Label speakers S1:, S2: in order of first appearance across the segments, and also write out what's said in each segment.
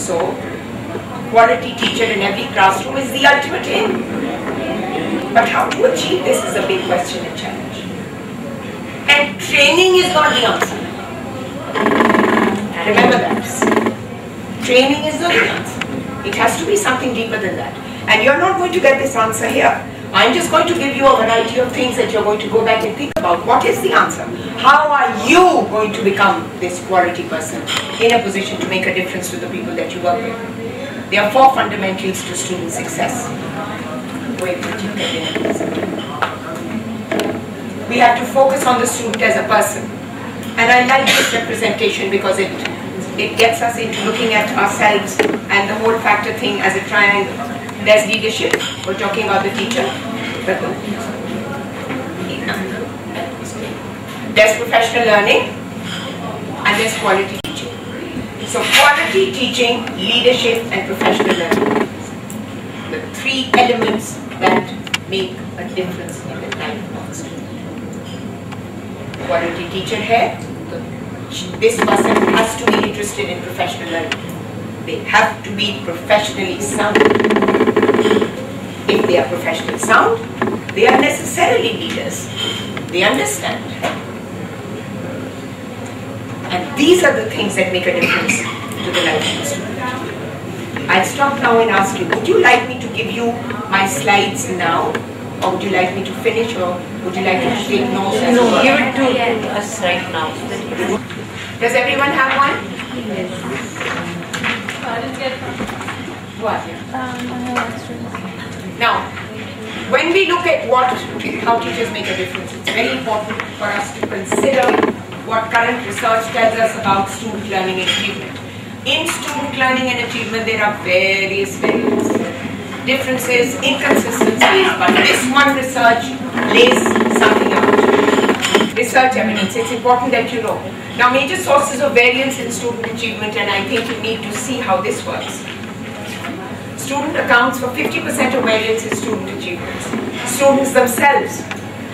S1: So, quality teacher in every classroom is the ultimate aim. But how to achieve this is a big question and challenge. And training is not the answer. Remember that. Training is not the answer. It has to be something deeper than that. And you're not going to get this answer here. I'm just going to give you a variety of things that you're going to go back and think about. What is the answer? How are you going to become this quality person in a position to make a difference to the people that you work with? There are 4 fundamentals to student success. We have to focus on the student as a person. And I like this representation because it gets us into looking at ourselves and the whole factor thing as a triangle. There's leadership. We're talking about the teacher. There's professional learning. And there's quality teaching. So quality teaching, leadership, and professional learning. The 3 elements that make a difference in the life of a student. Quality teacher hai, this person has to be interested in professional learning. They have to be professionally sound. If they are professionally sound, they are necessarily leaders. They understand. And these are the things that make a difference to the life of the student. I'll stop now and ask you, would you like me to give you my slides now? Or would you like me to finish, or would you like to take notes?
S2: No, give it to us right now.
S1: Does everyone have one?
S2: Yes.
S1: What? Now, when we look at how teachers make a difference, it's very important for us to consider what current research tells us about student learning and achievement. In student learning and achievement, there are various differences, inconsistencies, but this one research lays something out. Research evidence, it's important that you know. Now, major sources of variance in student achievement, and I think you need to see how this works. Student accounts for 50% of variance in student achievements. Students themselves,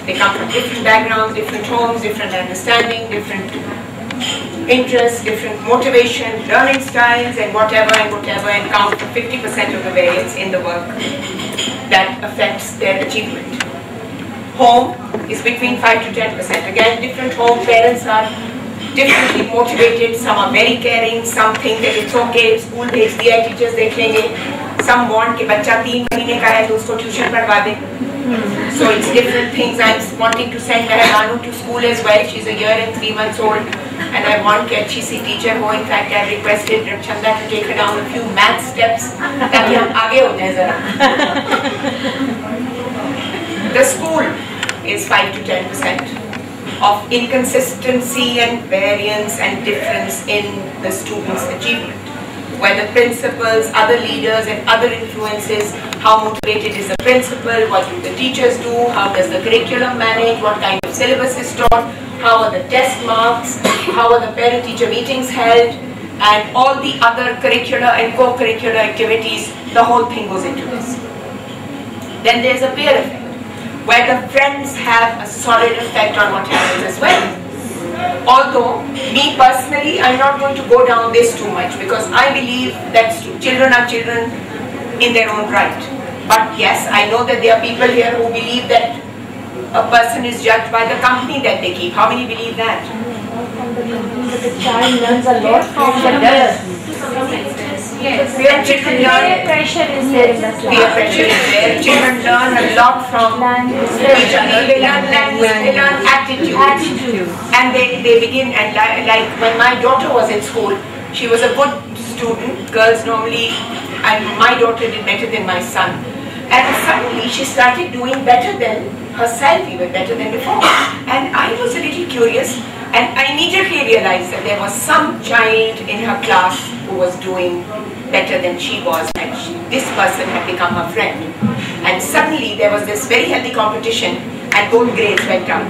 S1: they come from different backgrounds, different homes, different understanding, different interests, different motivation, learning styles, and whatever, and count for 50% of the variance in the work that affects their achievement. Home is between 5 to 10%. Again, different home parents are differently motivated. Some are very caring, some think that it's okay, school भेज दिया है, teachers देखेंगे. Some want कि बच्चा 3 महीने का है तो उसको ट्यूशन पढ़वा दे. So it's different things. I'm wanting to send Mehanu to school as well. She's a year and 3 months old, and I want that she see teacher who. In fact, I requested Chanda to take her down a few math steps. ताकि हम आगे हो जाए ज़रा. The school is 5 to 10% of inconsistency and variance and difference in the student's achievement. Where the principals, other leaders and other influences, how motivated is the principal, what do the teachers do, how does the curriculum manage, what kind of syllabus is taught, how are the test marks, how are the parent-teacher meetings held, and all the other curricular and co-curricular activities, the whole thing goes into this. Then there's a peer effect, where the friends have a solid effect on what happens as well. Although, me personally, I'm not going to go down this too much because I believe that children are children in their own right. But yes, I know that there are people here who believe that a person is judged by the company that they keep. How many believe that?
S3: But the child learns a lot from the parents.
S1: Yes. Peer
S3: pressure is there in the class.
S1: Peer pressure is there. Children learn a lot from each other. They learn language, they learn attitude. And they begin, and like when my daughter was in school, she was a good student. Girls normally, and my daughter did better than my son. And suddenly she started doing better than herself, even better than before. And I was a little curious, and I immediately realized that there was some child in her class who was doing better than she was, and this person had become her friend. And suddenly there was this very healthy competition, and both grades went up.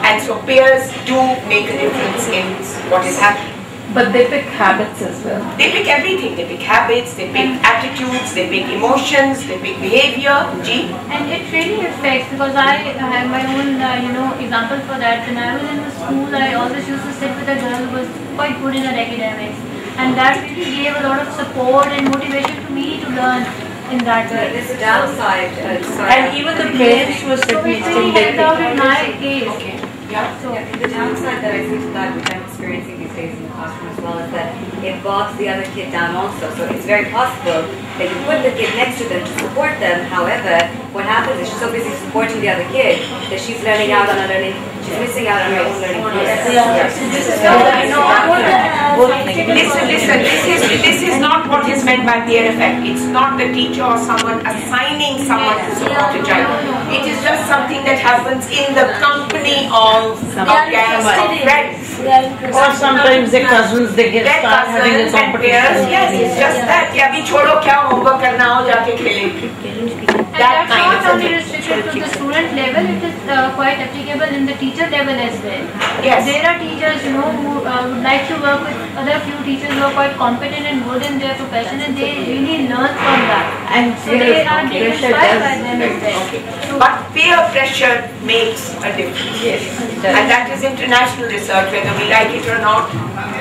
S1: And so peers do make a difference in what is happening.
S3: But they pick habits as well.
S1: They pick everything. They pick habits, they pick attitudes, they pick emotions, they pick behavior. G.
S4: And it really affects, because I have my own example for that. When I was in the school, I always used to sit with a girl who was quite good in her academics. and that really gave a lot of support and motivation to me to learn in that way.
S2: There's a downside.
S3: And even the parents were
S4: So it really helped out in my case.
S1: Okay. Yeah.
S2: So the downside that I see to that, which I'm experiencing these days in the classroom as well, is that it bogs the other kid down also. So it's very possible that you put the kid next to them to support them. However, what happens is she's so busy supporting the other kid that she's learning out on her learning. She's missing out on her own learning process.
S1: Listen, this is not what is meant by peer effect. It's not the teacher or someone assigning someone to support a child. It is just something that happens in the company of friends.
S3: Or sometimes their cousins, they get start having a competition.
S1: Yes, it's just that. Yeah, we छोड़ो क्या homework करना हो जाके खेलें.
S4: And that's not only restricted to the student level, it is quite applicable in the teacher level as well.
S1: Yes.
S4: There are teachers, who would like to work with other few teachers who are quite competent and good in their profession, and they really learn from that. And so they are being inspired by them as well.
S1: But peer pressure makes a difference.
S3: Yes.
S1: And that is international research, whether we like it or not,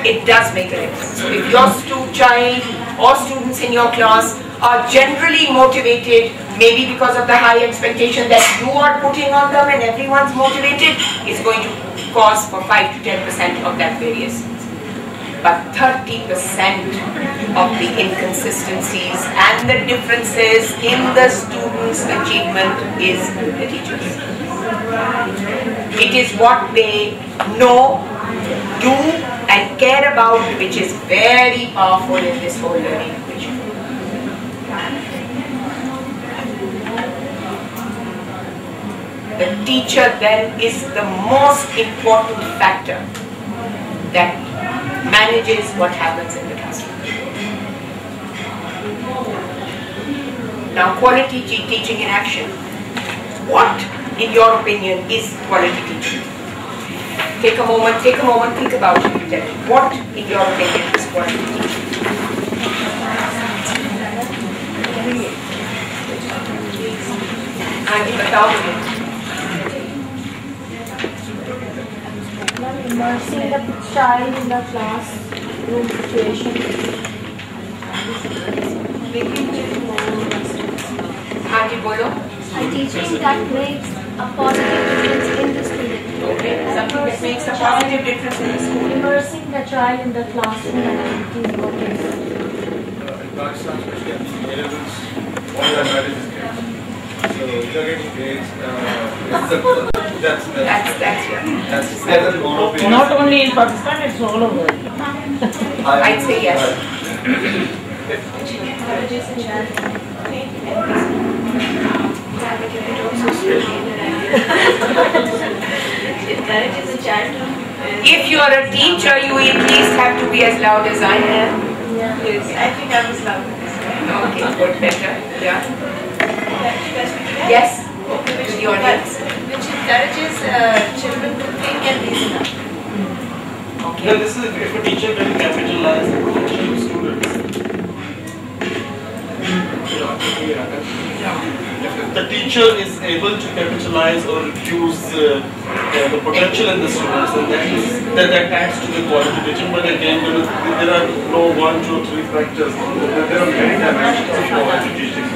S1: it does make a difference. So if your child or students in your class are generally motivated, maybe because of the high expectation that you are putting on them and everyone's motivated, it's going to cause for 5 to 10% of that variance. But 30% of the inconsistencies and the differences in the students' achievement is the teachers. It is what they know, do and care about, which is very powerful in this whole learning equation. The teacher then is the most important factor that manages what happens in the classroom. Now, quality teaching in action. What, in your opinion, is quality teaching? Take a moment, think about it. What, in your opinion, is quality teaching? And बताओ
S3: Immersing the child in the classroom situation.
S1: हाँ जी बोलो.
S5: A teaching that makes a positive difference in the student.
S1: Okay, something that makes a positive difference in the school.
S3: Immersing the child in the classroom activities working.
S6: In Pakistan, especially at the A-levels, all that matters is grades. So if you're getting grades, that's
S3: Not only in Pakistan, it's all over.
S1: I'd say yes. If you are a teacher, you at least have to be as loud as I am.
S3: Yes, I think I was loud.
S1: Okay, good, better. Yeah. Yes. The audience.
S5: Which encourages children to think and reason up.
S1: Okay.
S7: Then this is if a teacher can capitalize the potential of students. If the teacher is able to capitalize or use the potential in the students, then that adds to the quality teaching. But again, there are no 1, 2, 3 factors. There are many dimensions of quality teaching.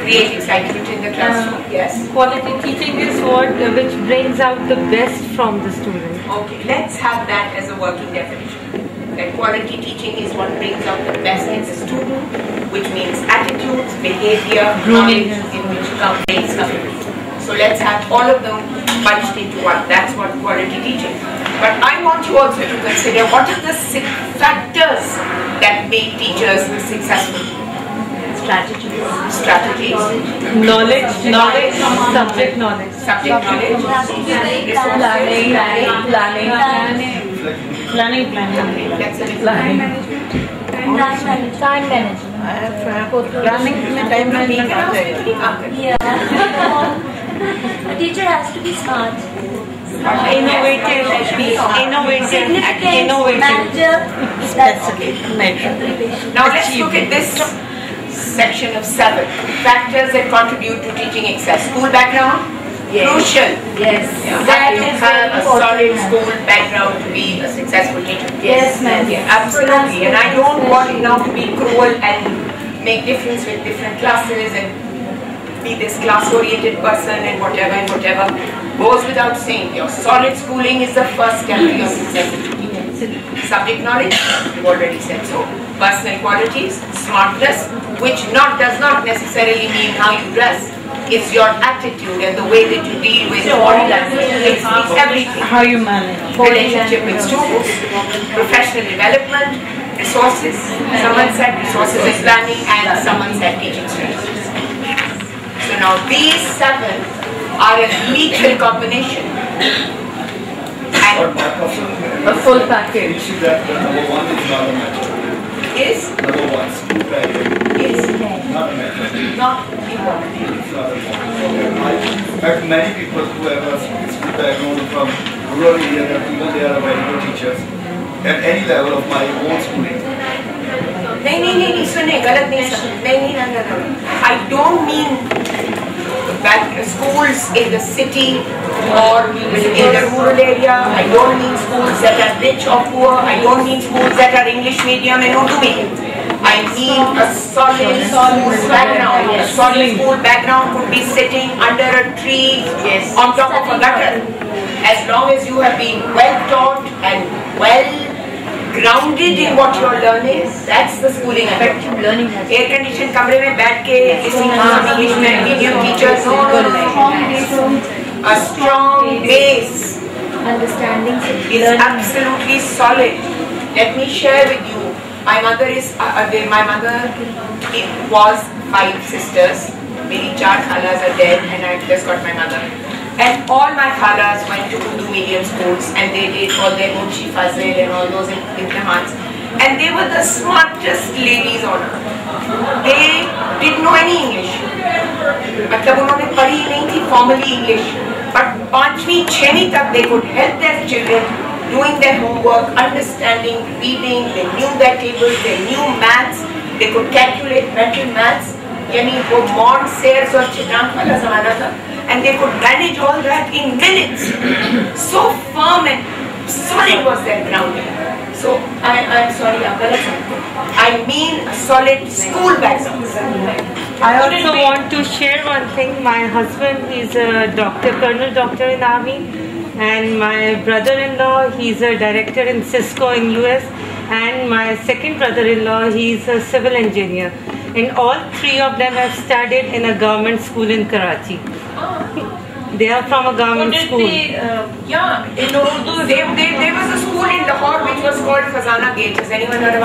S1: Create excitement in the classroom. Yes.
S8: Quality teaching is what which brings out the best from the student.
S1: Okay, let's have that as a working definition. That quality teaching is what brings out the best in the student, which means attitudes, behavior, knowledge, in which brings coming. So let's have all of them bunched into one. That's what quality teaching. But I want you also to consider what are the factors that make teachers successful. Strategies.
S8: Knowledge, subject knowledge. Planning.
S1: That's it.
S3: Planning में time management आता है.
S5: A teacher has to be smart.
S8: Innovative.
S1: Now let's look at this section of 7 factors that contribute to teaching excess. School background, crucial.
S2: Yes.
S1: You
S3: That
S1: have to
S3: is
S1: have
S3: very
S1: a solid
S3: important.
S1: school background to be a successful teacher.
S3: Yes, ma'am.
S1: Yeah, absolutely. And I don't want it now to be cruel and make difference with different classes and be this class-oriented person and whatever. Goes without saying, your solid schooling is the first step to your success. Subject knowledge, we've already said so. Personal qualities, smartness, which does not necessarily mean how you dress. It's your attitude and the way that you deal with body language. It's everything.
S8: How you manage.
S1: Relationship with students, professional development, resources. Someone said resources and planning, and someone said teaching strategies. So now these 7 are a lethal combination. And
S8: A full package.
S6: issue that number 1 is not a method.
S1: is
S6: Number 1, school background, not a method.
S1: not important.
S6: It's not a method. I've met many people who have a school background from rural areas, and even they are very good teachers at any level of my own schooling.
S1: नहीं सुने गलत नहीं समझ नहीं I don't mean that schools in the city or in the rural area. I don't mean schools that are rich or poor. I don't mean schools that are English medium and Urdu medium. I mean a solid school background. A solid school background could be sitting under a tree on top of a gutter. As long as you have been well taught and well grounded in what you are learning, that's the schooling. Effective learning. Air conditioned kamre mein baith ke listening to some English medium teachers. A strong base.
S3: Understanding
S1: Is absolutely solid. Let me share with you. My mother was 5 sisters. Meri 4 khalas are dead, and I just got my mother. And all my khalas went to Urdu medium schools, and they did all their Munshi Fazil and all those imtihans. And they were the smartest ladies on earth. They didn't know any English. मतलब उन्होंने पढ़ी नहीं थी formally English, but 5वीं 6वीं तक they could help their children doing their homework, understanding, reading. They knew their tables, they knew maths, they could calculate mental maths. यानी वो Mont Sayers और चित्रांक वाला ज़माना था, and they could manage all that in minutes. So firm and solid was their grounding. So I'm sorry, I mean a solid school background.
S8: I also want to share one thing. My husband is a colonel doctor in army, and my brother-in-law, he's a director in Cisco in US, and my second brother-in-law, he's a civil engineer. And all 3 of them have studied in a government school in Karachi. They are from a government school.
S1: Yeah, in Urdu, there was a school in Lahore which was called Khazana Gate. Has anyone heard about it?